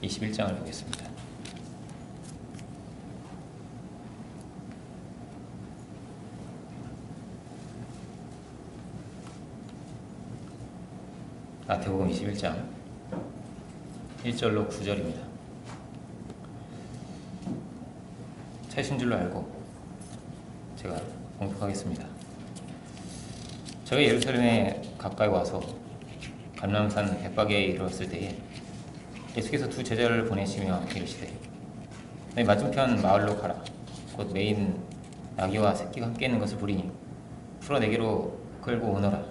21장을 보겠습니다. 마태복음 21장 1절로 9절입니다. 찾으신 줄로 알고 제가 공독하겠습니다. 저가 예루살렘에 가까이 와서 감람산 벳박에 이르렀을 때에 예수께서 두 제자를 보내시며 이르시되 너희 맞은편 마을로 가라. 곧 매인 나귀와 새끼가 함께 있는 것을 보리니 풀어 내게로 끌고 오너라.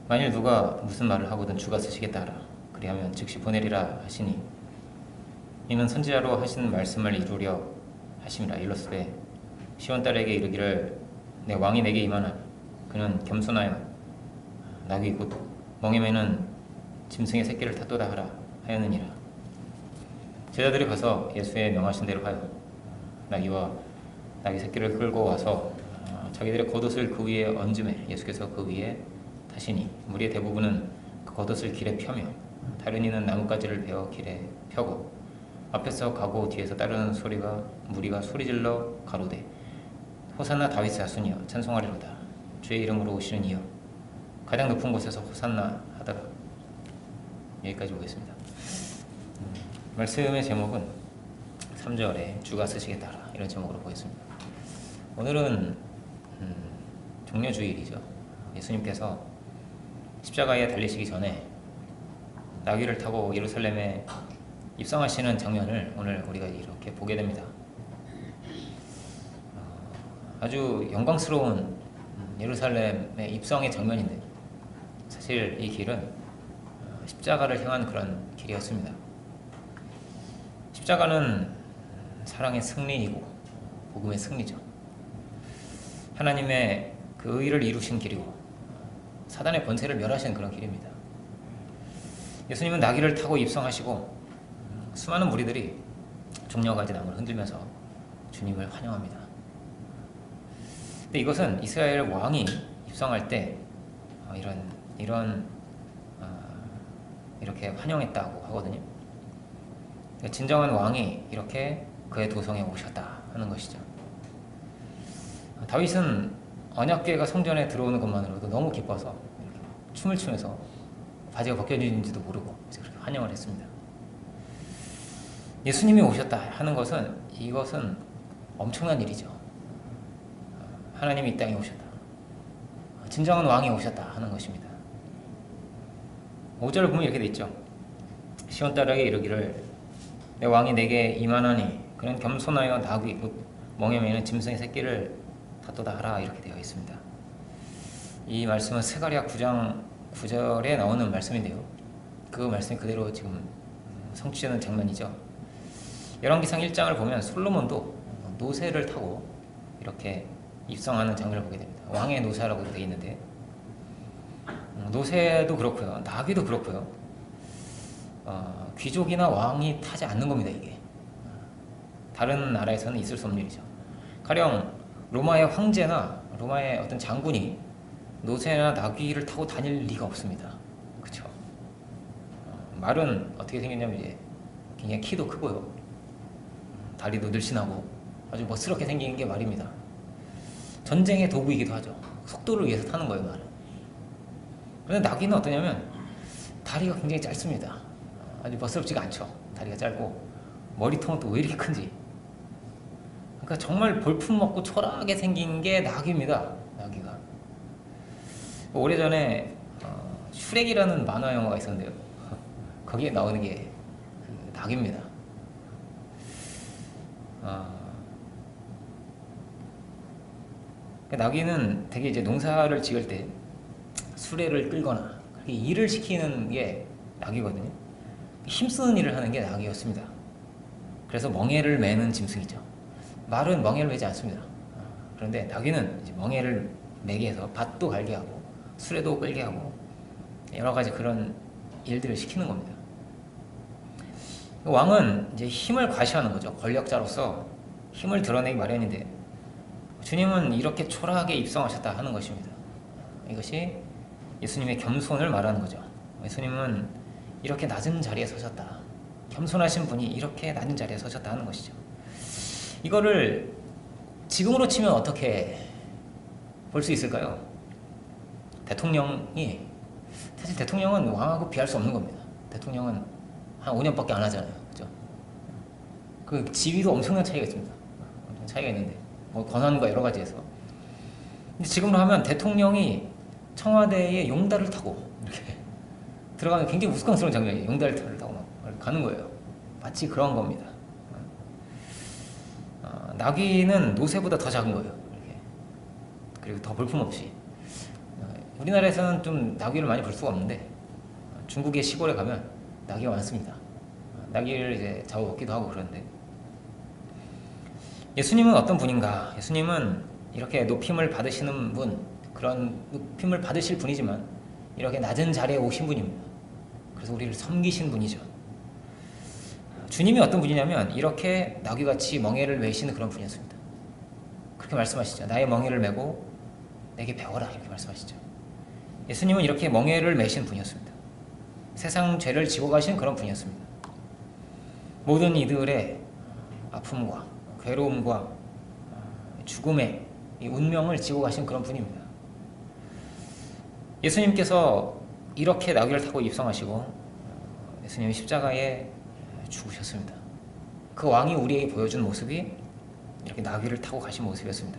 만일 누가 무슨 말을 하거든 주가 쓰시겠다 하라. 그리하면 즉시 보내리라 하시니 이는 선지자로 하신 말씀을 이루려 하심이라. 일렀으되 시온 딸에게 이르기를 내 왕이 내게 임하나 그는 겸손하여 나귀 곧 멍에 매는 짐승의 새끼를 탔도다 하라 하였느니라. 제자들이 가서 예수의 명하신 대로 하여 나귀와 나귀 새끼를 끌고 와서 자기들의 겉옷을 그 위에 얹음에 예수께서 그 위에 타시니 무리의 대부분은 그 겉옷을 길에 펴며 다른 이는 나뭇가지를 베어 길에 펴고 앞에서 가고 뒤에서 따르는 무리가 소리질러 가로되 호산나 다윗의 자손이여 찬송하리로다. 주의 이름으로 오시는 이여 가장 높은 곳에서 호산나 하더라. 여기까지 보겠습니다. 말씀의 제목은 3절에 주가 쓰시겠다 하라 이런 제목으로 보겠습니다. 오늘은 종려주일이죠. 예수님께서 십자가에 달리시기 전에 나귀를 타고 예루살렘에 입성하시는 장면을 오늘 우리가 이렇게 보게 됩니다. 아주 영광스러운 예루살렘의 입성의 장면인데 사실 이 길은 십자가를 향한 그런 길이었습니다. 십자가는 사랑의 승리이고 복음의 승리죠. 하나님의 그 의를 이루신 길이고 사단의 권세를 멸하신 그런 길입니다. 예수님은 나귀를 타고 입성하시고 수많은 무리들이 종려가지 나무를 흔들면서 주님을 환영합니다. 근데 이것은 이스라엘 왕이 입성할 때 이렇게 환영했다고 하거든요. 진정한 왕이 이렇게 그의 도성에 오셨다 하는 것이죠. 다윗은 언약궤가 성전에 들어오는 것만으로도 너무 기뻐서 춤을 추면서 바지가 벗겨지는지도 모르고 그렇게 환영을 했습니다. 예수님이 오셨다 하는 것은 이것은 엄청난 일이죠. 하나님이 이 땅에 오셨다. 진정한 왕이 오셨다 하는 것입니다. 5절을 보면 이렇게 돼 있죠. 시온 딸에게 이르기를 내 왕이 내게 임하나니 그는 겸손하여 나귀 곧 멍에 매는 짐승의 새끼를 탔도다 하라 이렇게 되어 있습니다. 이 말씀은 스가랴 9장 9절에 나오는 말씀인데요. 그 말씀이 그대로 지금 성취되는 장면이죠. 열왕기상 1장을 보면 솔로몬도 노새를 타고 이렇게 입성하는 장면을 보게 됩니다. 왕의 노새라고 되어 있는데 노새도 그렇고요. 나귀도 그렇고요. 귀족이나 왕이 타지 않는 겁니다. 이게 다른 나라에서는 있을 수 없는 일이죠. 가령 로마의 황제나 로마의 어떤 장군이 노새나 나귀를 타고 다닐 리가 없습니다. 그렇죠? 말은 어떻게 생겼냐면 이제 굉장히 키도 크고요. 다리도 늘씬하고 아주 멋스럽게 생긴 게 말입니다. 전쟁의 도구이기도 하죠. 속도를 위해서 타는 거예요, 말은. 그런데 나귀는 어떠냐면 다리가 굉장히 짧습니다. 아주 멋스럽지가 않죠. 다리가 짧고 머리통은 또 왜 이렇게 큰지. 그러니까 정말 볼품없고 초라하게 생긴 게 나귀입니다. 나귀가. 오래전에 슈렉이라는 만화 영화가 있었는데요. 거기에 나오는 게 그 나귀입니다. 나귀는 되게 이제 농사를 지을 때 수레를 끌거나 그렇게 일을 시키는 게 나귀거든요. 힘쓰는 일을 하는 게 나귀였습니다. 그래서 멍에를 매는 짐승이죠. 말은 멍에를 매지 않습니다. 그런데 나귀는 이제 멍에를 매게 해서 밭도 갈게 하고 수레도 끌게 하고 여러 가지 그런 일들을 시키는 겁니다. 왕은 이제 힘을 과시하는 거죠. 권력자로서 힘을 드러내기 마련인데 주님은 이렇게 초라하게 입성하셨다 하는 것입니다. 이것이 예수님의 겸손을 말하는 거죠. 예수님은 이렇게 낮은 자리에 서셨다. 겸손하신 분이 이렇게 낮은 자리에 서셨다 하는 것이죠. 이거를 지금으로 치면 어떻게 볼 수 있을까요? 대통령이, 사실 대통령은 왕하고 비할 수 없는 겁니다. 대통령은 한 5년밖에 안 하잖아요. 그죠? 그 지위도 엄청난 차이가 있습니다. 엄청 차이가 있는데, 뭐 권한과 여러 가지에서. 근데 지금으로 하면 대통령이 청와대에 용달을 타고 이렇게 들어가는 굉장히 우스꽝스러운 장면이에요. 용달을 타고 막 가는 거예요. 마치 그런 겁니다. 나귀는 노새보다 더 작은 거예요. 이렇게. 그리고 더 볼품없이. 우리나라에서는 좀 나귀를 많이 볼 수가 없는데 중국의 시골에 가면 나귀가 많습니다. 나귀를 이제 잡아먹기도 하고 그러는데, 예수님은 어떤 분인가? 예수님은 이렇게 높임을 받으시는 분, 그런 높임을 받으실 분이지만 이렇게 낮은 자리에 오신 분입니다. 그래서 우리를 섬기신 분이죠. 주님이 어떤 분이냐면 이렇게 나귀같이 멍에를 메시는 그런 분이었습니다. 그렇게 말씀하시죠. 나의 멍에를 메고 내게 배워라, 이렇게 말씀하시죠. 예수님은 이렇게 멍에를 메신 분이었습니다. 세상 죄를 지고 가신 그런 분이었습니다. 모든 이들의 아픔과 괴로움과 죽음의 이 운명을 지고 가신 그런 분입니다. 예수님께서 이렇게 나귀를 타고 입성하시고 예수님이 십자가에 죽으셨습니다. 그 왕이 우리에게 보여준 모습이 이렇게 나귀를 타고 가신 모습이었습니다.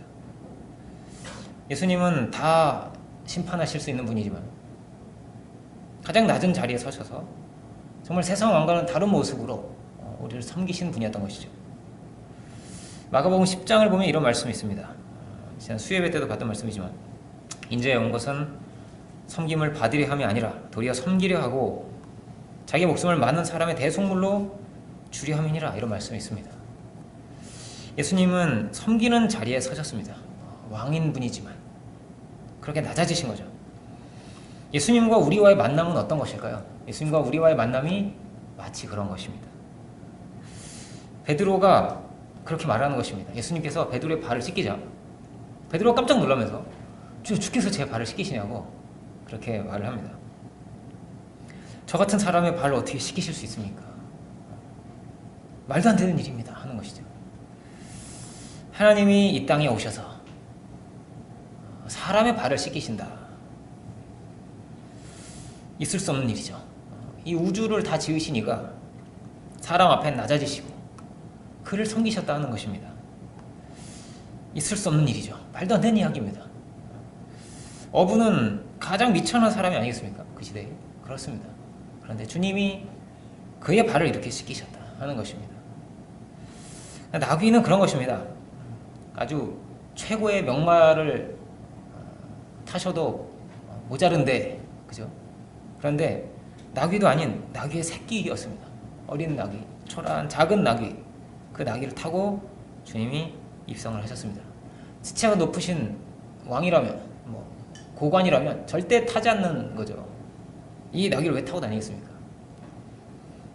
예수님은 다 심판하실 수 있는 분이지만 가장 낮은 자리에 서셔서 정말 세상 왕과는 다른 모습으로 우리를 섬기시는 분이었던 것이죠. 마가복음 10장을 보면 이런 말씀이 있습니다. 지난 수예배 때도 봤던 말씀이지만, 인자에 온 것은 섬김을 받으려 함이 아니라 도리어 섬기려 하고 자기 목숨을 많은 사람의 대속물로 주려 함이니라, 이런 말씀이 있습니다. 예수님은 섬기는 자리에 서셨습니다. 왕인 분이지만 그렇게 낮아지신 거죠. 예수님과 우리와의 만남은 어떤 것일까요? 예수님과 우리와의 만남이 마치 그런 것입니다. 베드로가 그렇게 말하는 것입니다. 예수님께서 베드로의 발을 씻기자 베드로가 깜짝 놀라면서 주께서 제 발을 씻기시냐고 그렇게 말을 합니다. 저 같은 사람의 발을 어떻게 씻기실 수 있습니까? 말도 안 되는 일입니다 하는 것이죠. 하나님이 이 땅에 오셔서 사람의 발을 씻기신다. 있을 수 없는 일이죠. 이 우주를 다 지으신 이가 사람 앞에 낮아지시고 그를 섬기셨다 하는 것입니다. 있을 수 없는 일이죠. 말도 안 되는 이야기입니다. 어부는 가장 미천한 사람이 아니겠습니까? 그 시대에. 그렇습니다. 그런데 주님이 그의 발을 이렇게 씻기셨다 하는 것입니다. 나귀는 그런 것입니다. 아주 최고의 명마를 타셔도 모자른데, 그죠? 그런데 나귀도 아닌 나귀의 새끼였습니다. 어린 나귀, 초라한 작은 나귀, 그 나귀를 타고 주님이 입성을 하셨습니다. 지체가 높으신 왕이라면, 고관이라면 절대 타지 않는 거죠. 이 나귀를 왜 타고 다니겠습니까?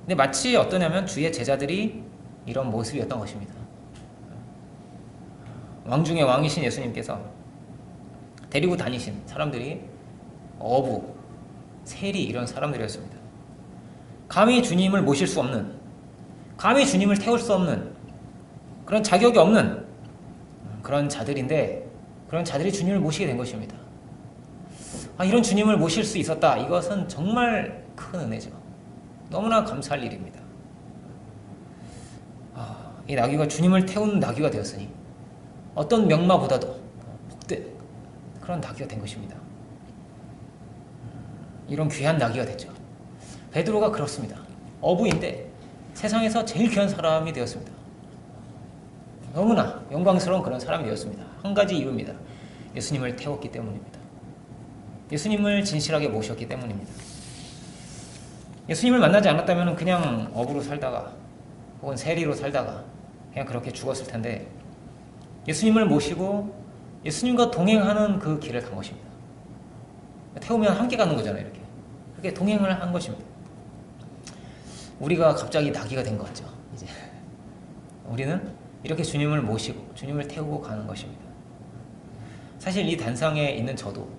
근데 마치 어떠냐면 주의 제자들이 이런 모습이었던 것입니다. 왕 중에 왕이신 예수님께서 데리고 다니신 사람들이 어부, 세리, 이런 사람들이었습니다. 감히 주님을 모실 수 없는, 감히 주님을 태울 수 없는, 그런 자격이 없는 그런 자들인데, 그런 자들이 주님을 모시게 된 것입니다. 이런 주님을 모실 수 있었다. 이것은 정말 큰 은혜죠. 너무나 감사할 일입니다. 이 나귀가 주님을 태우는 나귀가 되었으니 어떤 명마보다도 복된 그런 나귀가 된 것입니다. 이런 귀한 나귀가 됐죠. 베드로가 그렇습니다. 어부인데 세상에서 제일 귀한 사람이 되었습니다. 너무나 영광스러운 그런 사람이 되었습니다. 한 가지 이유입니다. 예수님을 태웠기 때문입니다. 예수님을 진실하게 모셨기 때문입니다. 예수님을 만나지 않았다면 그냥 어부로 살다가 혹은 세리로 살다가 그냥 그렇게 죽었을 텐데, 예수님을 모시고 예수님과 동행하는 그 길을 간 것입니다. 태우면 함께 가는 거잖아요. 이렇게. 그렇게 동행을 한 것입니다. 우리가 갑자기 나귀가 된 것 같죠. 이제 우리는 이렇게 주님을 모시고 주님을 태우고 가는 것입니다. 사실 이 단상에 있는 저도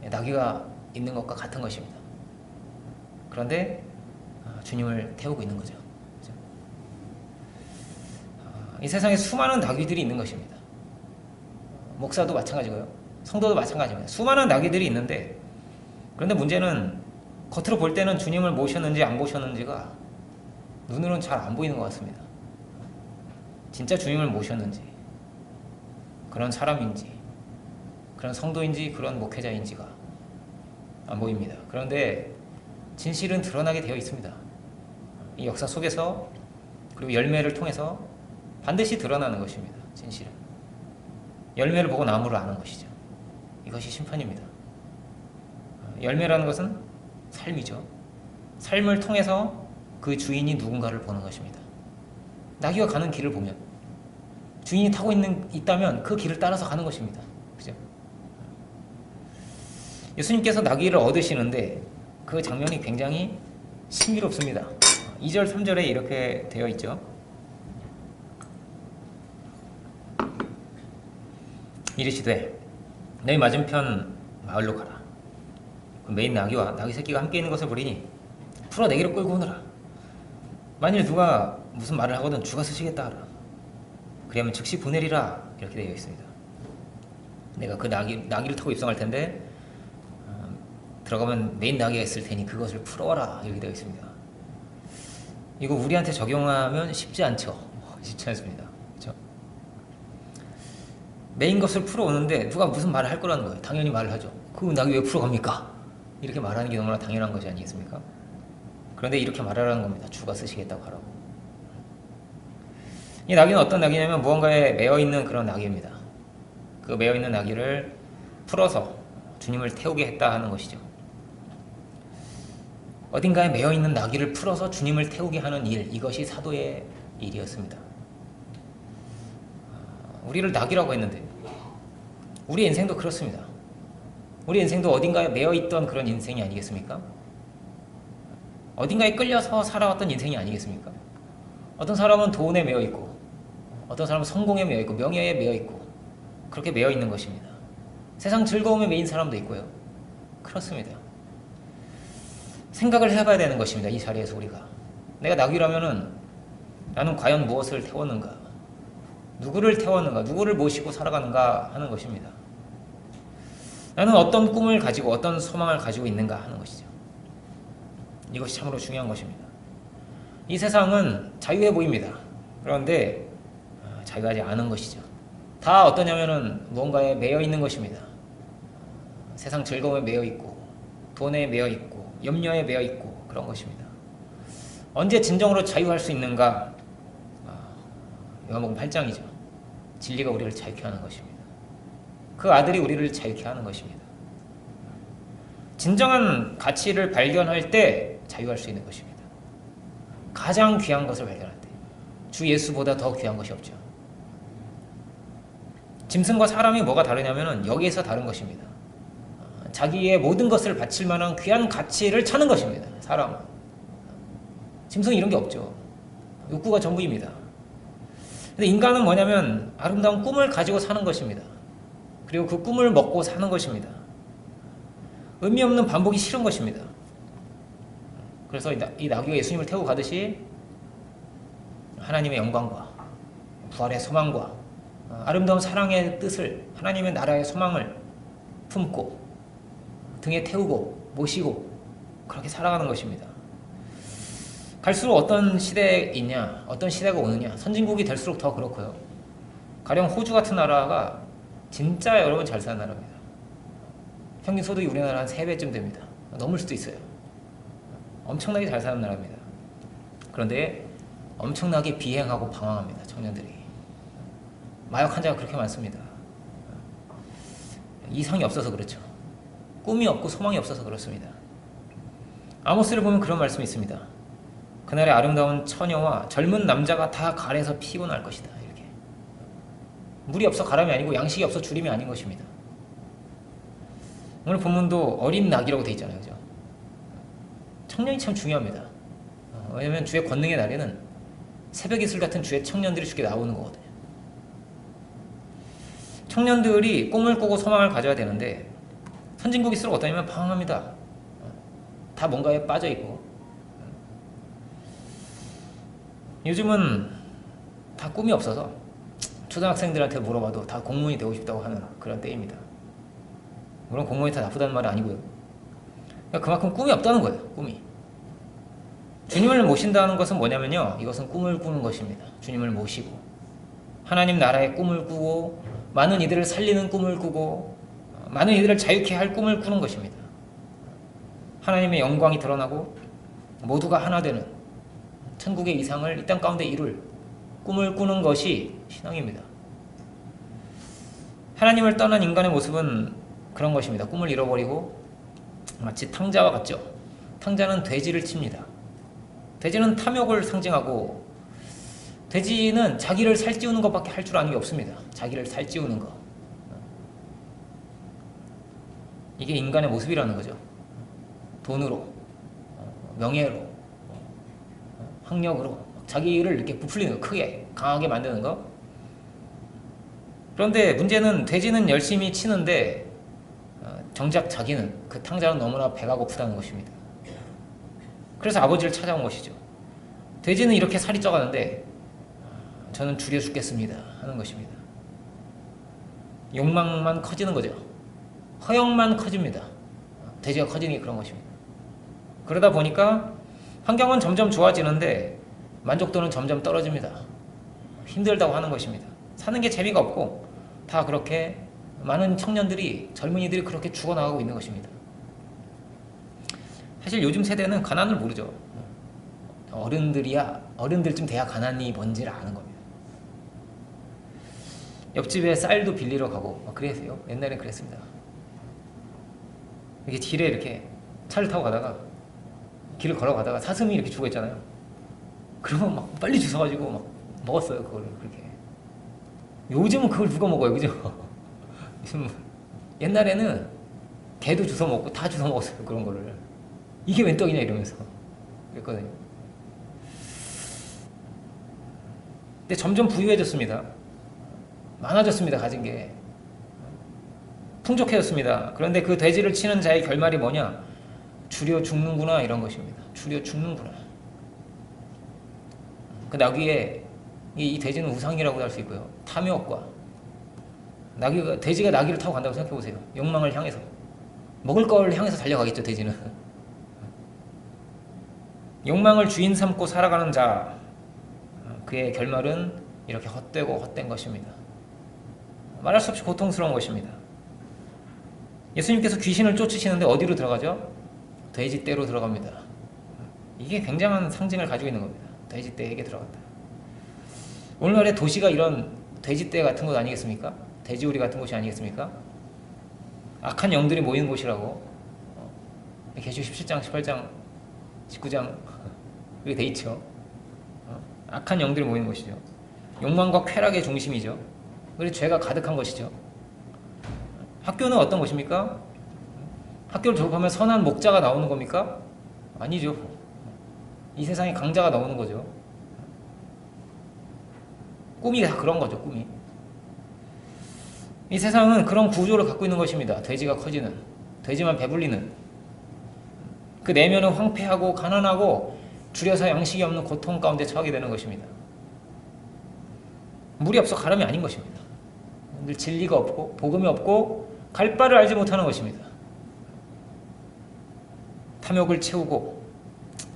나귀가 있는 것과 같은 것입니다. 그런데 주님을 태우고 있는 거죠. 이 세상에 수많은 나귀들이 있는 것입니다. 목사도 마찬가지고요. 성도도 마찬가지입니다. 수많은 나귀들이 있는데, 그런데 문제는 겉으로 볼 때는 주님을 모셨는지 안 모셨는지가 눈으로는 잘 안 보이는 것 같습니다. 진짜 주님을 모셨는지, 그런 사람인지, 그런 성도인지, 그런 목회자인지가 안 보입니다. 그런데 진실은 드러나게 되어 있습니다. 이 역사 속에서, 그리고 열매를 통해서 반드시 드러나는 것입니다. 진실은 열매를 보고 나무를 아는 것이죠. 이것이 심판입니다. 열매라는 것은 삶이죠. 삶을 통해서 그 주인이 누군가를 보는 것입니다. 나귀가 가는 길을 보면, 주인이 타고 있다면 그 길을 따라서 가는 것입니다. 그죠? 예수님께서 나귀를 얻으시는데 그 장면이 굉장히 신비롭습니다. 2절 3절에 이렇게 되어 있죠. 이르시되 너희 맞은편 마을로 가라. 그 메인 나귀와 나귀 새끼가 함께 있는 것을 보리니 풀어 내게로 끌고 오너라. 만일 누가 무슨 말을 하거든 주가 쓰시겠다 하라. 그러면 즉시 보내리라. 이렇게 되어 있습니다. 내가 그 나귀를 타고 입성할 텐데 들어가면 메인 나귀가 있을 테니 그것을 풀어라. 이렇게 되어 있습니다. 이거 우리한테 적용하면 쉽지 않죠. 쉽지 않습니다. 그렇죠? 메인 것을 풀어오는데 누가 무슨 말을 할 거라는 거예요. 당연히 말을 하죠. 그 나귀 왜 풀어갑니까? 이렇게 말하는 게 너무나 당연한 것이 아니겠습니까? 그런데 이렇게 말하라는 겁니다. 주가 쓰시겠다고 하라고. 이 나귀는 어떤 나귀냐면 무언가에 매어있는 그런 나귀입니다. 그 매어있는 나귀를 풀어서 주님을 태우게 했다 하는 것이죠. 어딘가에 매어있는 나귀를 풀어서 주님을 태우게 하는 일, 이것이 사도의 일이었습니다. 우리를 나귀라고 했는데 우리 인생도 그렇습니다. 우리 인생도 어딘가에 매어있던 그런 인생이 아니겠습니까? 어딘가에 끌려서 살아왔던 인생이 아니겠습니까? 어떤 사람은 돈에 매어있고, 어떤 사람은 성공에 매어있고, 명예에 매어있고, 그렇게 매어있는 것입니다. 세상 즐거움에 매인 사람도 있고요. 그렇습니다. 생각을 해봐야 되는 것입니다. 이 자리에서 우리가 내가 나귀라면은 나는 과연 무엇을 태웠는가, 누구를 태웠는가, 누구를 모시고 살아가는가 하는 것입니다. 나는 어떤 꿈을 가지고 어떤 소망을 가지고 있는가 하는 것이죠. 이것이 참으로 중요한 것입니다. 이 세상은 자유해 보입니다. 그런데 자유하지 않은 것이죠. 다 어떠냐면은 무언가에 매여 있는 것입니다. 세상 즐거움에 매여 있고, 돈에 매여 있고, 염려에 매여 있고, 그런 것입니다. 언제 진정으로 자유할 수 있는가? 요한복음 8장이죠. 진리가 우리를 자유케 하는 것입니다. 그 아들이 우리를 자유케 하는 것입니다. 진정한 가치를 발견할 때 자유할 수 있는 것입니다. 가장 귀한 것을 발견할 때, 주 예수보다 더 귀한 것이 없죠. 짐승과 사람이 뭐가 다르냐면 여기에서 다른 것입니다. 자기의 모든 것을 바칠 만한 귀한 가치를 찾는 것입니다. 사람은. 짐승은 이런 게 없죠. 욕구가 전부입니다. 근데 인간은 뭐냐면 아름다운 꿈을 가지고 사는 것입니다. 그리고 그 꿈을 먹고 사는 것입니다. 의미 없는 반복이 싫은 것입니다. 그래서 이 나귀가 예수님을 태우고 가듯이 하나님의 영광과 부활의 소망과 아름다운 사랑의 뜻을, 하나님의 나라의 소망을 품고 등에 태우고 모시고 그렇게 살아가는 것입니다. 갈수록 어떤 시대에 있냐, 어떤 시대가 오느냐, 선진국이 될수록 더 그렇고요. 가령 호주 같은 나라가 진짜 여러분 잘 사는 나라입니다. 평균 소득이 우리나라 한 3배쯤 됩니다. 넘을 수도 있어요. 엄청나게 잘 사는 나라입니다. 그런데 엄청나게 비행하고 방황합니다. 청년들이. 마약 환자가 그렇게 많습니다. 이상이 없어서 그렇죠. 꿈이 없고 소망이 없어서 그렇습니다. 아모스를 보면 그런 말씀이 있습니다. 그날의 아름다운 처녀와 젊은 남자가 다 갈에서 피고 날 것이다. 이렇게. 물이 없어 가람이 아니고 양식이 없어 주림이 아닌 것입니다. 오늘 본문도 어린 낙이라고 되어 있잖아요. 그죠? 청년이 참 중요합니다. 왜냐하면 주의 권능의 날에는 새벽 이슬 같은 주의 청년들이 주께 나오는 거거든요. 청년들이 꿈을 꾸고 소망을 가져야 되는데 선진국일수록 어떠냐면 방황합니다. 다 뭔가에 빠져있고, 요즘은 다 꿈이 없어서 초등학생들한테 물어봐도 다 공무원이 되고 싶다고 하는 그런 때입니다. 물론 공무원이 다 나쁘다는 말은 아니고요. 그러니까 그만큼 꿈이 없다는 거예요. 꿈이. 주님을 모신다는 것은 뭐냐면요, 이것은 꿈을 꾸는 것입니다. 주님을 모시고 하나님 나라의 꿈을 꾸고 많은 이들을 살리는 꿈을 꾸고 많은 이들을 자유케 할 꿈을 꾸는 것입니다. 하나님의 영광이 드러나고 모두가 하나 되는 천국의 이상을 이 땅 가운데 이룰 꿈을 꾸는 것이 신앙입니다. 하나님을 떠난 인간의 모습은 그런 것입니다. 꿈을 잃어버리고 마치 탕자와 같죠. 탕자는 돼지를 칩니다. 돼지는 탐욕을 상징하고, 돼지는 자기를 살찌우는 것밖에 할 줄 아는 게 없습니다. 자기를 살찌우는 거. 이게 인간의 모습이라는 거죠. 돈으로, 명예로, 학력으로 자기를 이렇게 부풀리는 거, 크게 강하게 만드는 거. 그런데 문제는 돼지는 열심히 치는데 정작 자기는, 그 탕자는 너무나 배가 고프다는 것입니다. 그래서 아버지를 찾아온 것이죠. 돼지는 이렇게 살이 쪄가는데 저는 줄여 죽겠습니다 하는 것입니다. 욕망만 커지는 거죠. 허영만 커집니다. 돼지가 커지는 게 그런 것입니다. 그러다 보니까 환경은 점점 좋아지는데 만족도는 점점 떨어집니다. 힘들다고 하는 것입니다. 사는 게 재미가 없고 다 그렇게 많은 청년들이, 젊은이들이 그렇게 죽어나가고 있는 것입니다. 사실 요즘 세대는 가난을 모르죠. 어른들쯤 돼야 가난이 뭔지를 아는 겁니다. 옆집에 쌀도 빌리러 가고 그랬어요. 옛날엔 그랬습니다. 이렇게 길에 이렇게 차를 타고 가다가, 길을 걸어가다가 사슴이 이렇게 죽어있잖아요. 그러면 막 빨리 주워가지고 막 먹었어요, 그걸. 그렇게. 요즘은 그걸 누가 먹어요, 그죠? 요즘, 옛날에는 개도 주워 먹고 다 주워 먹었어요, 그런 거를. 이게 웬 떡이냐 이러면서 그랬거든요. 근데 점점 부유해졌습니다. 많아졌습니다, 가진 게. 풍족해졌습니다. 그런데 그 돼지를 치는 자의 결말이 뭐냐? 줄여 죽는구나, 이런 것입니다. 줄여 죽는구나. 그 나귀의, 이 돼지는 우상이라고 할 수 있고요. 탐욕과, 돼지가 나귀를 타고 간다고 생각해 보세요. 욕망을 향해서. 먹을 걸 향해서 달려가겠죠, 돼지는. 욕망을 주인 삼고 살아가는 자, 그의 결말은 이렇게 헛되고 헛된 것입니다. 말할 수 없이 고통스러운 것입니다. 예수님께서 귀신을 쫓으시는데 어디로 들어가죠? 돼지떼로 들어갑니다. 이게 굉장한 상징을 가지고 있는 겁니다. 돼지떼에게 들어갔다. 오늘날의 도시가 이런 돼지떼 같은 곳 아니겠습니까? 돼지우리 같은 곳이 아니겠습니까? 악한 영들이 모이는 곳이라고 계시록 17장, 18장, 19장 그게 돼 있죠. 악한 영들이 모이는 곳이죠. 욕망과 쾌락의 중심이죠. 그리고 죄가 가득한 것이죠. 학교는 어떤 것입니까? 학교를 졸업하면 선한 목자가 나오는 겁니까? 아니죠. 이 세상에 강자가 나오는 거죠. 꿈이 다 그런 거죠, 꿈이. 이 세상은 그런 구조를 갖고 있는 것입니다. 돼지가 커지는, 돼지만 배불리는, 그 내면은 황폐하고 가난하고 줄여서 양식이 없는 고통 가운데 처하게 되는 것입니다. 물이 없어 가람이 아닌 것입니다. 늘 진리가 없고 복음이 없고 갈 바를 알지 못하는 것입니다. 탐욕을 채우고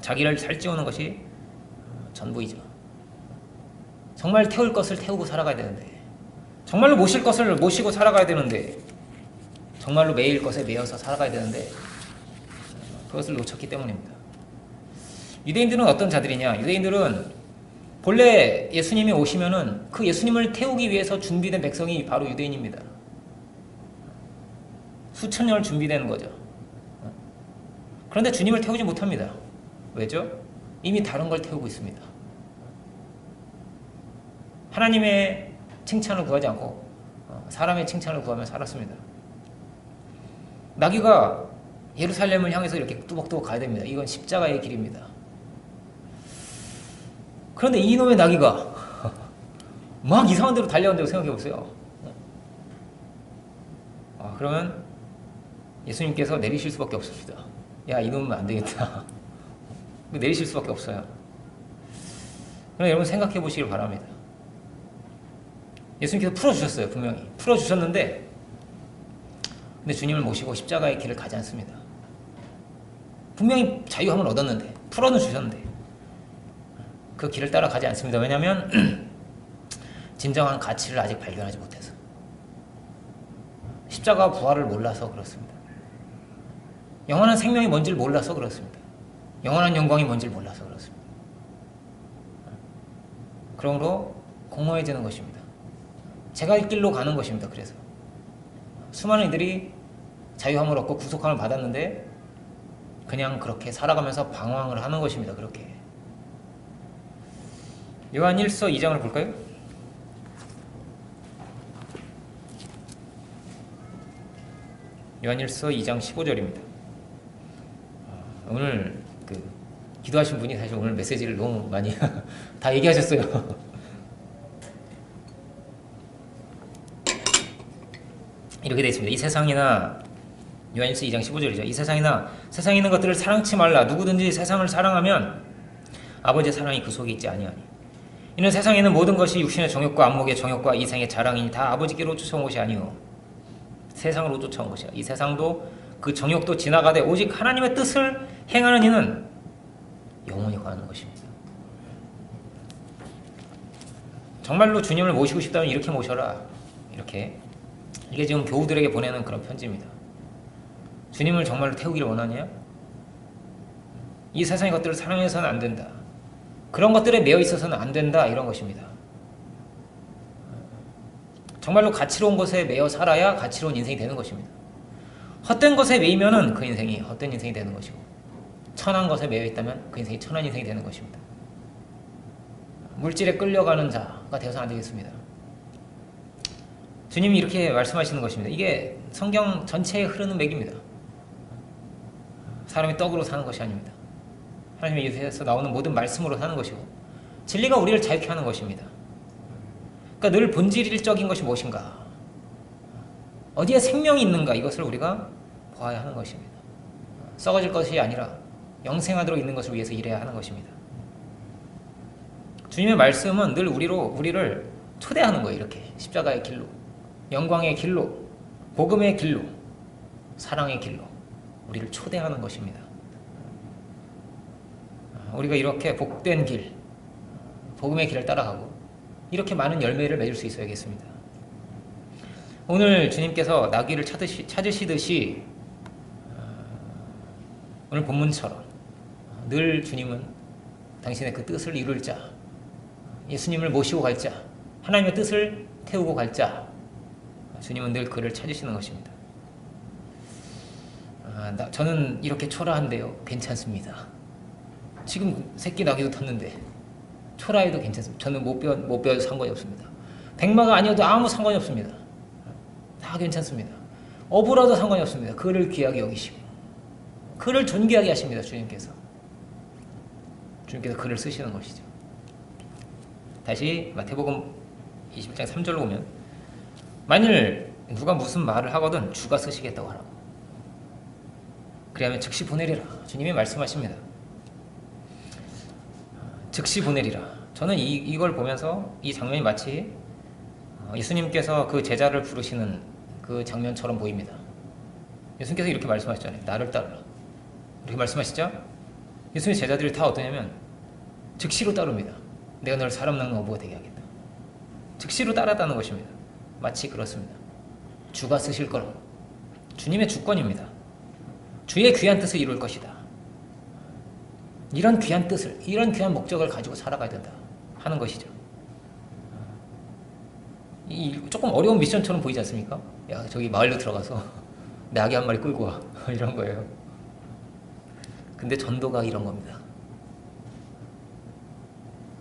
자기를 살찌우는 것이 전부이죠. 정말 태울 것을 태우고 살아가야 되는데, 정말로 모실 것을 모시고 살아가야 되는데, 정말로 매일 것에 매여서 살아가야 되는데 그것을 놓쳤기 때문입니다. 유대인들은 어떤 자들이냐? 유대인들은 본래 예수님이 오시면은 그 예수님을 태우기 위해서 준비된 백성이 바로 유대인입니다. 수천 년을 준비되는 거죠. 그런데 주님을 태우지 못합니다. 왜죠? 이미 다른 걸 태우고 있습니다. 하나님의 칭찬을 구하지 않고 사람의 칭찬을 구하며 살았습니다. 나귀가 예루살렘을 향해서 이렇게 뚜벅뚜벅 가야 됩니다. 이건 십자가의 길입니다. 그런데 이놈의 나귀가 막 이상한 데로 달려간다고 생각해 보세요. 그러면 예수님께서 내리실 수밖에 없습니다. 야, 이놈은 안 되겠다. 내리실 수밖에 없어요. 그럼 여러분 생각해 보시길 바랍니다. 예수님께서 풀어주셨어요. 분명히 풀어주셨는데, 근데 주님을 모시고 십자가의 길을 가지 않습니다. 분명히 자유함을 얻었는데, 풀어는 주셨는데 그 길을 따라가지 않습니다. 왜냐하면 진정한 가치를 아직 발견하지 못해서, 십자가 부활을 몰라서 그렇습니다. 영원한 생명이 뭔지를 몰라서 그렇습니다. 영원한 영광이 뭔지를 몰라서 그렇습니다. 그러므로 공허해지는 것입니다. 제가 갈 길로 가는 것입니다. 그래서 수많은 이들이 자유함을 얻고 구속함을 받았는데 그냥 그렇게 살아가면서 방황을 하는 것입니다. 그렇게. 요한 1서 2장을 볼까요? 요한 1서 2장 15절입니다. 오늘 기도하신 분이 사실 오늘 메시지를 너무 많이 다 얘기하셨어요. 이렇게 되어 있습니다. 이 세상이나, 요한일서 2장 15절이죠. 이 세상이나 세상에 있는 것들을 사랑치 말라. 누구든지 세상을 사랑하면 아버지의 사랑이 그 속에 있지 아니하니. 이는 세상에 있는 모든 것이 육신의 정욕과 안목의 정욕과 이생의 자랑이니 다 아버지께로 쫓아온 것이 아니요 세상으로 쫓아온 것이야. 이 세상도 그 정욕도 지나가되 오직 하나님의 뜻을 행하는 이는 영원히 가는 것입니다. 정말로 주님을 모시고 싶다면 이렇게 모셔라. 이렇게. 이게 지금 교우들에게 보내는 그런 편지입니다. 주님을 정말로 태우기를 원하냐? 이 세상의 것들을 사랑해서는 안 된다. 그런 것들에 매여 있어서는 안 된다. 이런 것입니다. 정말로 가치로운 것에 매여 살아야 가치로운 인생이 되는 것입니다. 헛된 것에 매이면은 그 인생이 헛된 인생이 되는 것이고, 천한 것에 매여 있다면 그 인생이 천한 인생이 되는 것입니다. 물질에 끌려가는 자가 되어서는 안 되겠습니다. 주님이 이렇게 말씀하시는 것입니다. 이게 성경 전체에 흐르는 맥입니다. 사람이 떡으로 사는 것이 아닙니다. 하나님의 입에서 나오는 모든 말씀으로 사는 것이고, 진리가 우리를 자유케 하는 것입니다. 그러니까 늘 본질적인 것이 무엇인가, 어디에 생명이 있는가, 이것을 우리가 보아야 하는 것입니다. 썩어질 것이 아니라 영생하도록 있는 것을 위해서 일해야 하는 것입니다. 주님의 말씀은 늘 우리를 초대하는 거예요. 이렇게 십자가의 길로, 영광의 길로, 복음의 길로, 사랑의 길로 우리를 초대하는 것입니다. 우리가 이렇게 복된 길, 복음의 길을 따라가고 이렇게 많은 열매를 맺을 수 있어야겠습니다. 오늘 주님께서 나귀를 찾으시듯이 오늘 본문처럼 늘 주님은 당신의 그 뜻을 이룰 자, 예수님을 모시고 갈 자, 하나님의 뜻을 태우고 갈 자, 주님은 늘 그를 찾으시는 것입니다. 저는 이렇게 초라한데요, 괜찮습니다. 지금 새끼 나귀도 텄는데 초라해도 괜찮습니다. 저는 못 배워도 상관이 없습니다. 백마가 아니어도 아무 상관이 없습니다. 다 괜찮습니다. 어부라도 상관이 없습니다. 그를 귀하게 여기시고 그를 존귀하게 하십니다. 주님께서 그를 쓰시는 것이죠. 다시 마태복음 21장 3절로 보면, 만일 누가 무슨 말을 하거든 주가 쓰시겠다고 하라고. 그리하면 즉시 보내리라. 주님이 말씀하십니다. 즉시 보내리라. 저는 이걸 보면서 이 장면이 마치 예수님께서 그 제자를 부르시는 그 장면처럼 보입니다. 예수님께서 이렇게 말씀하셨잖아요. 나를 따르라. 이렇게 말씀하시죠? 예수님의 제자들이 다 어떠냐면 즉시로 따릅니다. 내가 너를 사람 낚는 어부가 되게 하겠다. 즉시로 따랐다는 것입니다. 마치 그렇습니다. 주가 쓰실 거라고. 주님의 주권입니다. 주의 귀한 뜻을 이룰 것이다. 이런 귀한 뜻을, 이런 귀한 목적을 가지고 살아가야 된다 하는 것이죠. 조금 어려운 미션처럼 보이지 않습니까? 야, 저기 마을로 들어가서 나귀 한 마리 끌고 와. 이런 거예요. 근데 전도가 이런 겁니다.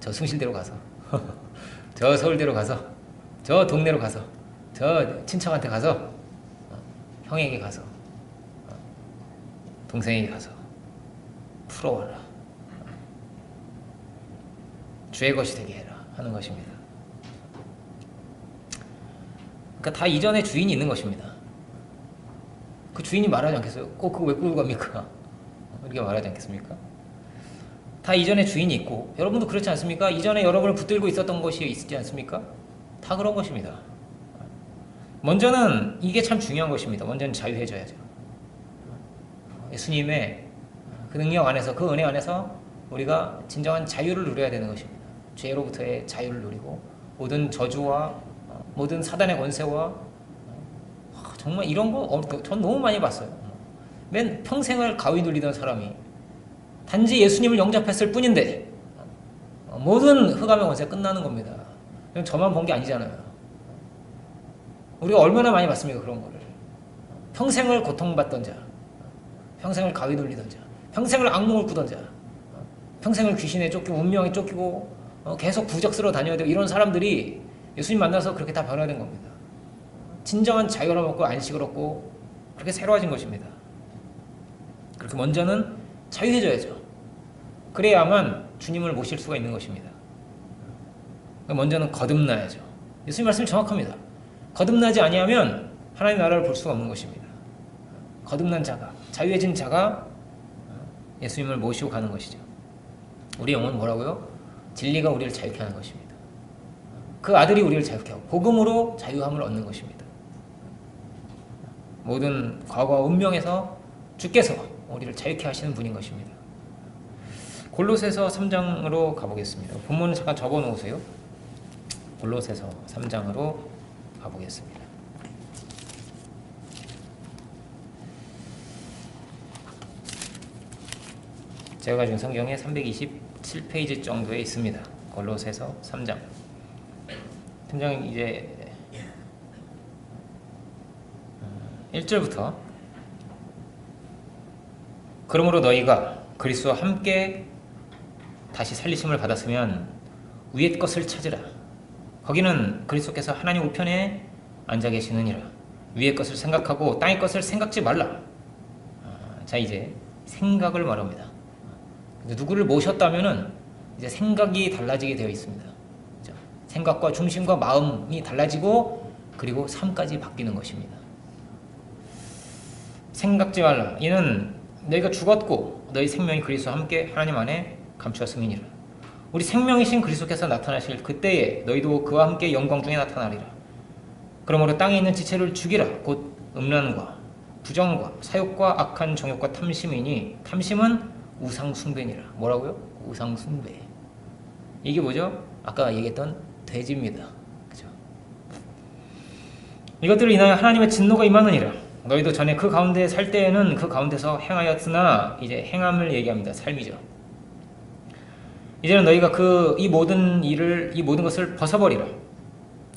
저 숭실대로 가서 저 서울대로 가서 저 동네로 가서 저 친척한테 가서 형에게 가서 동생에게 가서 풀어와라. 주의 것이 되게 해라 하는 것입니다. 그러니까 다 이전에 주인이 있는 것입니다. 그 주인이 말하지 않겠어요? 꼭 그거 왜 끌고 갑니까? 이렇게 말하지 않겠습니까? 다 이전에 주인이 있고, 여러분도 그렇지 않습니까? 이전에 여러분을 붙들고 있었던 것이 있지 않습니까? 다 그런 것입니다. 먼저는 이게 참 중요한 것입니다. 먼저는 자유해져야죠. 예수님의 그 능력 안에서, 그 은혜 안에서 우리가 진정한 자유를 누려야 되는 것입니다. 죄로부터의 자유를 누리고 모든 저주와 모든 사단의 권세와 정말 이런 거 전 너무 많이 봤어요. 맨 평생을 가위 눌리던 사람이 단지 예수님을 영접했을 뿐인데 모든 흑암의 권세 끝나는 겁니다. 저만 본 게 아니잖아요. 우리가 얼마나 많이 봤습니까? 그런 거를. 평생을 고통받던 자, 평생을 가위 눌리던 자, 평생을 악몽을 꾸던 자, 평생을 귀신에 쫓기고 운명에 쫓기고 계속 부적스러워 다녀야 되고 이런 사람들이 예수님 만나서 그렇게 다 변화된 겁니다. 진정한 자유를 얻고 안식을 얻고 그렇게 새로워진 것입니다. 그렇게 먼저는 자유해져야죠. 그래야만 주님을 모실 수가 있는 것입니다. 먼저는 거듭나야죠. 예수님 말씀이 정확합니다. 거듭나지 아니하면 하나님 나라를 볼 수가 없는 것입니다. 거듭난 자가, 자유해진 자가 예수님을 모시고 가는 것이죠. 우리 영혼은 뭐라고요? 진리가 우리를 자유케 하는 것입니다. 그 아들이 우리를 자유케 하고 복음으로 자유함을 얻는 것입니다. 모든 과거와 운명에서 주께서 우리를 자유케 하시는 분인 것입니다. 골로새서 3장으로 가보겠습니다. 본문을 잠깐 접어 놓으세요. 골로새서 3장으로 가보겠습니다. 제가 가진 성경에 327페이지 정도에 있습니다. 골로새서 3장. 3장 이제 1절부터 그러므로 너희가 그리스도와 함께 다시 살리심을 받았으면 위의 것을 찾으라. 거기는 그리스도께서 하나님 우편에 앉아 계시느니라. 위의 것을 생각하고 땅의 것을 생각지 말라. 자, 이제 생각을 말합니다. 누구를 모셨다면은 이제 생각이 달라지게 되어 있습니다. 생각과 중심과 마음이 달라지고 그리고 삶까지 바뀌는 것입니다. 생각지 말라. 이는 너희가 죽었고 너희 생명이 그리스도와 함께 하나님 안에 감추었음이니라. 우리 생명이신 그리스도께서 나타나실 그때에 너희도 그와 함께 영광 중에 나타나리라. 그러므로 땅에 있는 지체를 죽이라. 곧 음란과 부정과 사욕과 악한 정욕과 탐심이니 탐심은 우상 숭배니라. 뭐라고요? 우상 숭배. 이게 뭐죠? 아까 얘기했던 돼지입니다. 그죠? 이것들을 인하여 하나님의 진노가 임하느니라. 너희도 전에 그 가운데 살 때에는 그 가운데서 행하였으나 이제 행함을 얘기합니다. 삶이죠. 이제는 너희가 이 모든 것을 벗어버리라.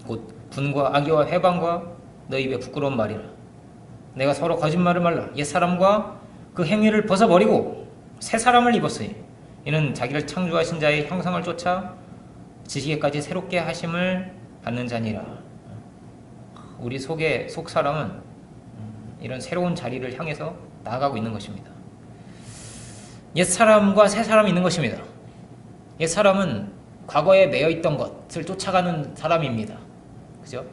곧 분과 악의와 해방과 너희 입에 부끄러운 말이라. 내가 서로 거짓말을 말라. 옛사람과 그 행위를 벗어버리고 새 사람을 입었으니 이는 자기를 창조하신 자의 형상을 쫓아 지식에까지 새롭게 하심을 받는 자니라. 우리 속 사람은 이런 새로운 자리를 향해서 나아가고 있는 것입니다. 옛사람과 새사람이 있는 것입니다. 옛사람은 과거에 매여있던 것을 쫓아가는 사람입니다. 그죠?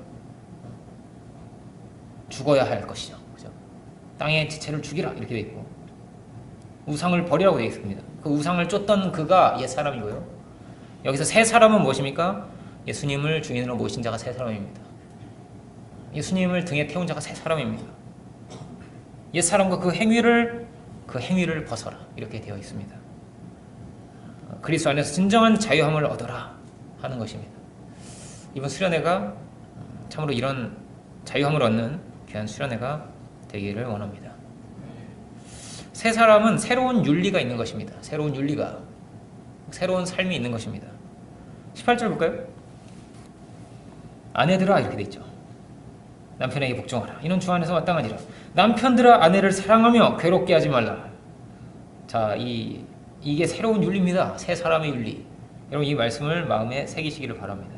죽어야 할 것이죠. 그죠? 땅의 지체를 죽이라 이렇게 되어 있고 우상을 버리라고 되어 있습니다. 그 우상을 쫓던 그가 옛사람이고요. 여기서 새사람은 무엇입니까? 예수님을 주인으로 모신 자가 새사람입니다. 예수님을 등에 태운 자가 새사람입니다. 옛사람과 그 행위를 벗어라 이렇게 되어 있습니다. 그리스도 안에서 진정한 자유함을 얻어라 하는 것입니다. 이번 수련회가 참으로 이런 자유함을 얻는 귀한 수련회가 되기를 원합니다. 새 사람은 새로운 윤리가 있는 것입니다. 새로운 윤리가, 새로운 삶이 있는 것입니다. 18절 볼까요? 아내들아 이렇게 돼 있죠. 남편에게 복종하라. 이는 주 안에서 마땅하니라. 남편들아 아내를 사랑하며 괴롭게 하지 말라. 자, 이게 새로운 윤리입니다. 새 사람의 윤리. 여러분 이 말씀을 마음에 새기시기를 바랍니다.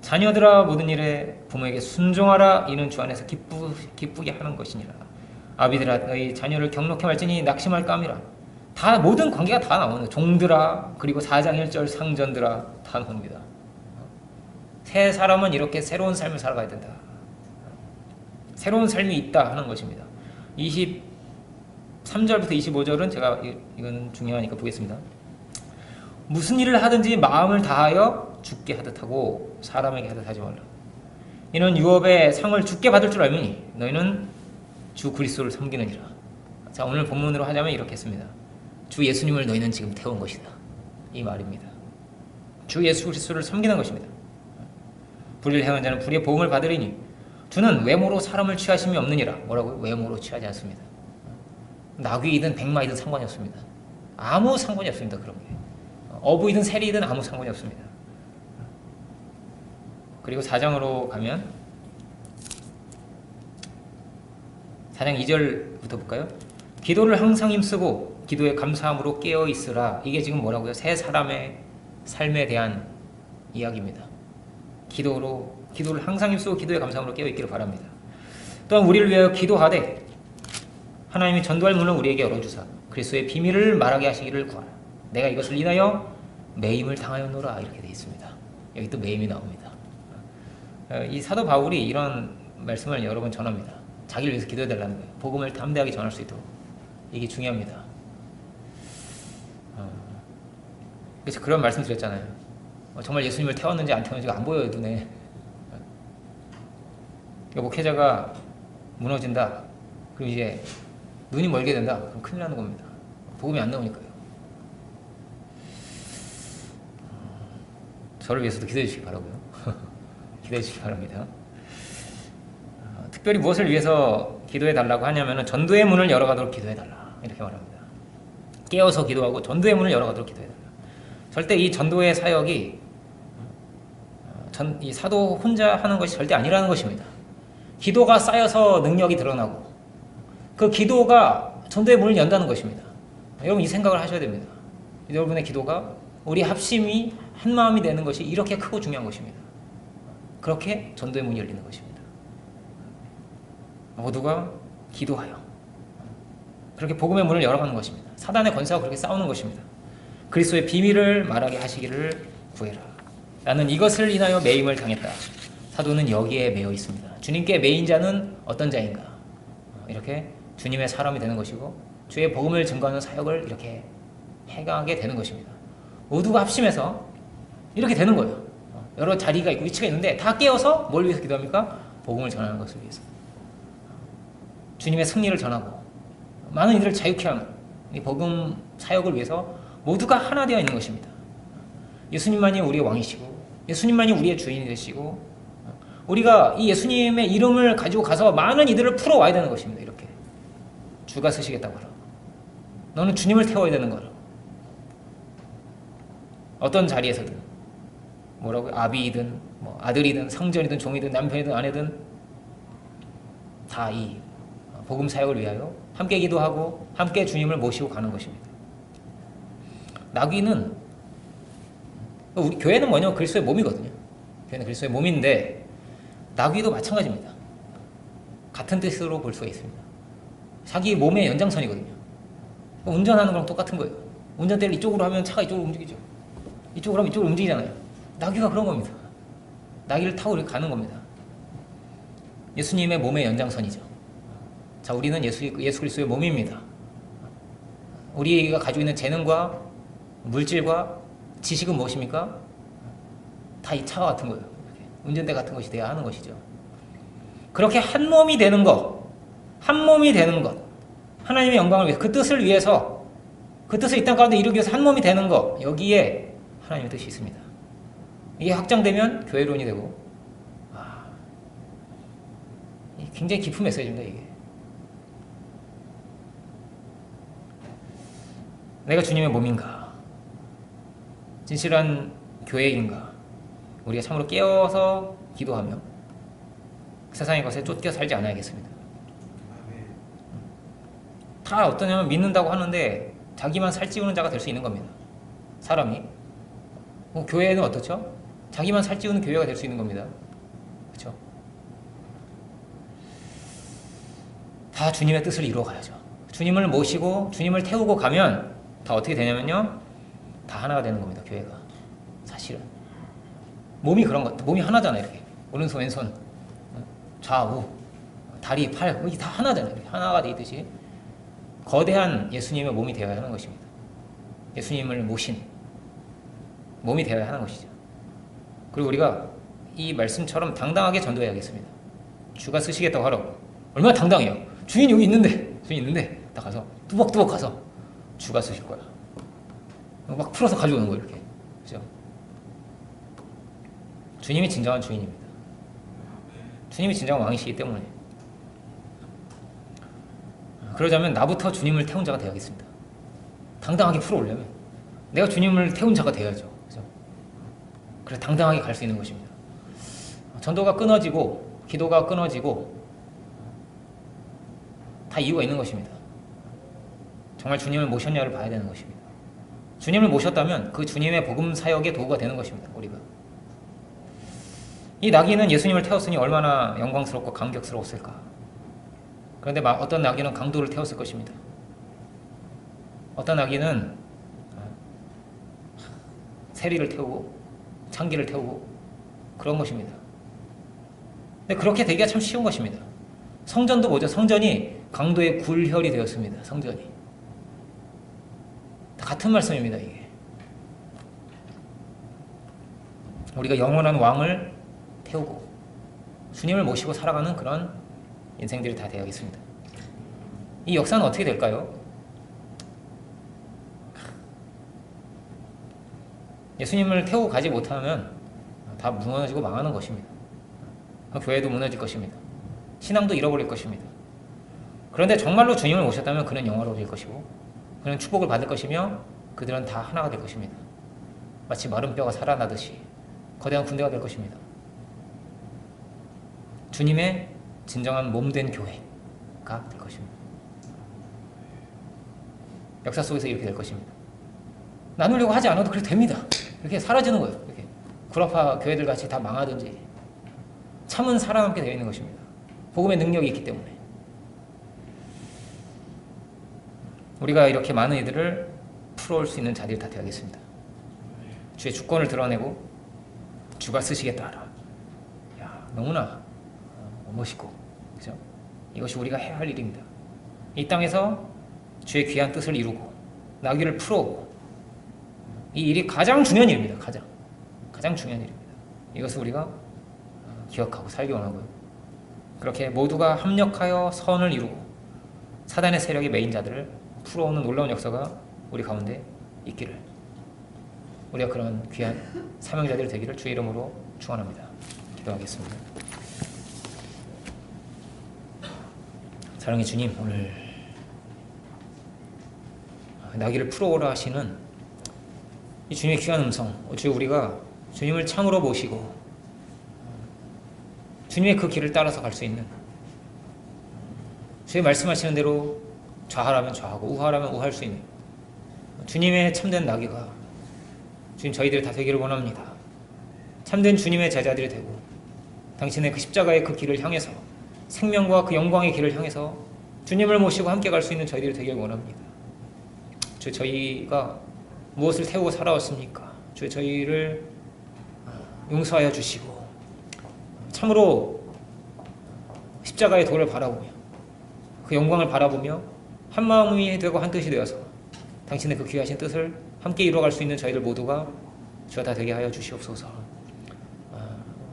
자녀들아 모든 일에 부모에게 순종하라. 이는 주 안에서 기쁘게 하는 것이니라. 아비들아 너희 자녀를 경록해 말지니 낙심할까 함이라. 다 모든 관계가 다 나오는 종들아 그리고 4장 1절 상전들아 다 나옵니다. 새 사람은 이렇게 새로운 삶을 살아가야 된다. 새로운 삶이 있다 하는 것입니다. 23절부터 25절은 제가 이건 중요하니까 보겠습니다. 무슨 일을 하든지 마음을 다하여 죽게 하듯 하고 사람에게 하듯 하지 말라. 이는 유업의 상을 죽게 받을 줄 알미니 너희는 주 그리스도를 섬기느니라. 자, 오늘 본문으로 하자면 이렇게 했습니다. 주 예수님을 너희는 지금 태운 것이다. 이 말입니다. 주 예수 그리스도를 섬기는 것입니다. 불의를 행한 자는 불의의 보응을 받으리니 주는 외모로 사람을 취하심이 없느니라. 뭐라고요? 외모로 취하지 않습니다. 나귀이든 백마이든 상관이 없습니다. 아무 상관이 없습니다. 그런 게. 어부이든 세리이든 아무 상관이 없습니다. 그리고 4장으로 가면 4장 2절부터 볼까요? 기도를 항상 힘쓰고 기도에 감사함으로 깨어있으라. 이게 지금 뭐라고요? 새 사람의 삶에 대한 이야기입니다. 기도를 항상 힘쓰고 기도에 감사함으로 깨어있기를 바랍니다. 또한 우리를 위하여 기도하되 하나님이 전도할 문을 우리에게 열어주사 그리스도의 비밀을 말하게 하시기를 구하라. 내가 이것을 인하여 매임을 당하였노라. 이렇게 되어 있습니다. 여기 또 매임이 나옵니다. 이 사도 바울이 이런 말씀을 여러 번 전합니다. 자기를 위해서 기도해달라는 거예요. 복음을 담대하게 전할 수 있도록. 이게 중요합니다. 그래서 그런 말씀 드렸잖아요. 정말 예수님을 태웠는지 안 태웠는지가 안 보여요, 눈에. 목회자가 무너진다. 그럼 이제 눈이 멀게 된다. 그럼 큰일 나는 겁니다. 복음이 안 나오니까요. 저를 위해서도 기도해 주시기 바라고요. 기도해 주시기 바랍니다. 특별히 무엇을 위해서 기도해 달라고 하냐면 전도의 문을 열어가도록 기도해 달라. 이렇게 말합니다. 깨어서 기도하고 전도의 문을 열어가도록 기도해 달라. 절대 이 전도의 사역이 이 사도 혼자 하는 것이 절대 아니라는 것입니다. 기도가 쌓여서 능력이 드러나고 그 기도가 전도의 문을 연다는 것입니다. 여러분 이 생각을 하셔야 됩니다. 여러분의 기도가 우리 합심이 한 마음이 되는 것이 이렇게 크고 중요한 것입니다. 그렇게 전도의 문이 열리는 것입니다. 모두가 기도하여 그렇게 복음의 문을 열어가는 것입니다. 사단의 권세와 그렇게 싸우는 것입니다. 그리스도의 비밀을 말하게 하시기를 구해라. 나는 이것을 인하여 매임을 당했다. 사도는 여기에 매여 있습니다. 주님께 매인 자는 어떤 자인가? 이렇게 주님의 사람이 되는 것이고 주의 복음을 증거하는 사역을 이렇게 해가게 되는 것입니다. 모두가 합심해서 이렇게 되는 거예요. 여러 자리가 있고 위치가 있는데 다 깨어서 뭘 위해서 기도합니까? 복음을 전하는 것을 위해서. 주님의 승리를 전하고 많은 이들을 자유케 하는 이 복음 사역을 위해서 모두가 하나 되어 있는 것입니다. 예수님만이 우리의 왕이시고 예수님만이 우리의 주인이 되시고 우리가 이 예수님의 이름을 가지고 가서 많은 이들을 풀어와야 되는 것입니다. 이렇게 주가 쓰시겠다고 하라. 너는 주님을 태워야 되는 거라. 어떤 자리에서든 뭐라고요? 아비이든 뭐 아들이든 상전이든 종이든 남편이든 아내든 다 이 복음 사역을 위하여 함께 기도하고 함께 주님을 모시고 가는 것입니다. 나귀는 우리 교회는 뭐냐면 그리스도의 몸이거든요. 교회는 그리스도의 몸인데 나귀도 마찬가지입니다. 같은 뜻으로 볼 수가 있습니다. 자기 몸의 연장선이거든요. 운전하는 거랑 똑같은 거예요. 운전대를 이쪽으로 하면 차가 이쪽으로 움직이죠. 이쪽으로 하면 이쪽으로 움직이잖아요. 나귀가 그런 겁니다. 나귀를 타고 이렇게 가는 겁니다. 예수님의 몸의 연장선이죠. 자, 우리는 예수 그리스도의 몸입니다. 우리가 가지고 있는 재능과 물질과 지식은 무엇입니까? 다 이 차와 같은 거예요. 운전대 같은 것이 돼야 하는 것이죠. 그렇게 한 몸이 되는 것, 한 몸이 되는 것, 하나님의 영광을 위해서 그 뜻을 위해서 그 뜻을 이 땅 가운데 이루기 위해서 한 몸이 되는 것, 여기에 하나님의 뜻이 있습니다. 이게 확장되면 교회론이 되고 굉장히 깊은 메시지입니다. 이게 내가 주님의 몸인가? 진실한 교회인가? 우리가 참으로 깨어서 기도하며 세상의 것에 쫓겨 살지 않아야겠습니다. 다 어떠냐면 믿는다고 하는데 자기만 살찌우는 자가 될 수 있는 겁니다. 사람이. 교회는 어떻죠? 자기만 살찌우는 교회가 될 수 있는 겁니다. 그렇죠? 다 주님의 뜻을 이루어 가야죠. 주님을 모시고 주님을 태우고 가면 다 어떻게 되냐면요, 다 하나가 되는 겁니다. 교회가. 사실은 몸이 그런 것, 몸이 하나잖아요. 이렇게 오른손 왼손 좌우 다리 팔 이게 다 하나잖아요. 이렇게 하나가 되듯이 거대한 예수님의 몸이 되어야 하는 것입니다. 예수님을 모신 몸이 되어야 하는 것이죠. 그리고 우리가 이 말씀처럼 당당하게 전도해야겠습니다. 주가 쓰시겠다고 하라고. 얼마나 당당해요. 주인 여기 있는데, 주인 있는데 딱 가서 뚜벅뚜벅 가서 주가 쓰실 거야. 막 풀어서 가져오는 거예요. 이렇게. 그죠? 주님이 진정한 주인입니다. 주님이 진정한 왕이시기 때문에. 그러자면 나부터 주님을 태운 자가 되어야겠습니다. 당당하게 풀어오려면 내가 주님을 태운 자가 되어야죠. 그죠? 그래서 당당하게 갈 수 있는 것입니다. 전도가 끊어지고 기도가 끊어지고 다 이유가 있는 것입니다. 정말 주님을 모셨냐를 봐야 되는 것입니다. 주님을 모셨다면 그 주님의 복음 사역의 도구가 되는 것입니다. 우리가 이 나귀는 예수님을 태웠으니 얼마나 영광스럽고 감격스러웠을까. 그런데 어떤 나귀는 강도를 태웠을 것입니다. 어떤 나귀는 세리를 태우고 창기를 태우고 그런 것입니다. 근데 그렇게 되기가 참 쉬운 것입니다. 성전도 뭐죠? 성전이 강도의 굴혈이 되었습니다. 성전이. 같은 말씀입니다. 이게 우리가 영원한 왕을 태우고 주님을 모시고 살아가는 그런 인생들이 다 되어야겠습니다. 이 역사는 어떻게 될까요? 예수님을 태우고 가지 못하면 다 무너지고 망하는 것입니다. 교회도 무너질 것입니다. 신앙도 잃어버릴 것입니다. 그런데 정말로 주님을 모셨다면 그는 영화로워질 것이고 그는 축복을 받을 것이며 그들은 다 하나가 될 것입니다. 마치 마른 뼈가 살아나듯이 거대한 군대가 될 것입니다. 주님의 진정한 몸된 교회가 될 것입니다. 역사 속에서 이렇게 될 것입니다. 나누려고 하지 않아도 그렇게 됩니다. 이렇게 사라지는 거예요. 이렇게 구라파 교회들 같이 다 망하든지 참은 살아남게 되어 있는 것입니다. 복음의 능력이 있기 때문에. 우리가 이렇게 많은 이들을 풀어올 수 있는 자들이 다 되어야겠습니다. 주의 주권을 드러내고 주가 쓰시겠다 하라. 야, 너무나 멋있고, 그죠? 이것이 우리가 해야 할 일입니다. 이 땅에서 주의 귀한 뜻을 이루고 나귀를 풀어오고 이 일이 가장 중요한 일입니다. 가장 중요한 일입니다. 이것을 우리가 기억하고 살기 원하고요. 그렇게 모두가 합력하여 선을 이루고 사단의 세력이 메인 자들을 풀어오는 놀라운 역사가 우리 가운데 있기를, 우리가 그런 귀한 사명자들이 되기를 주의 이름으로 축원합니다. 기도하겠습니다. 사랑의 주님, 오늘 나귀를 풀어오라 하시는 이 주님의 귀한 음성, 어찌 우리가 주님을 참으로 모시고 주님의 그 길을 따라서 갈 수 있는, 주의 말씀하시는 대로 좌하라면 좌하고 우하라면 우할 수 있는 주님의 참된 나귀가 주님 저희들이 다 되기를 원합니다. 참된 주님의 제자들이 되고 당신의 그 십자가의 그 길을 향해서 생명과 그 영광의 길을 향해서 주님을 모시고 함께 갈 수 있는 저희들이 되기를 원합니다. 주, 저희가 무엇을 태우고 살아왔습니까? 주, 저희를 용서하여 주시고 참으로 십자가의 도를 바라보며 그 영광을 바라보며 한 마음이 되고 한 뜻이 되어서 당신의 그 귀하신 뜻을 함께 이루어갈 수 있는 저희들 모두가 주가 다 되게 하여 주시옵소서.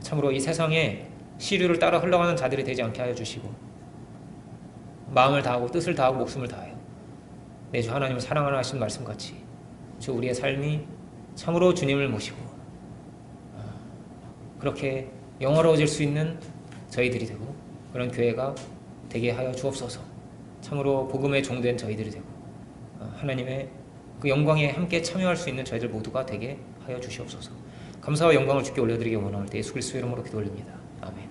참으로 이 세상에 시류를 따라 흘러가는 자들이 되지 않게 하여 주시고 마음을 다하고 뜻을 다하고 목숨을 다하여 내 주 하나님을 사랑하라 하신 말씀같이 주 우리의 삶이 참으로 주님을 모시고 그렇게 영화로워질 수 있는 저희들이 되고 그런 교회가 되게 하여 주옵소서. 참으로 복음의 종된 저희들이 되고 하나님의 그 영광에 함께 참여할 수 있는 저희들 모두가 되게 하여 주시옵소서. 감사와 영광을 주께 올려드리기 원할 때 예수 그리스도의 이름으로 기도 올립니다. 아멘.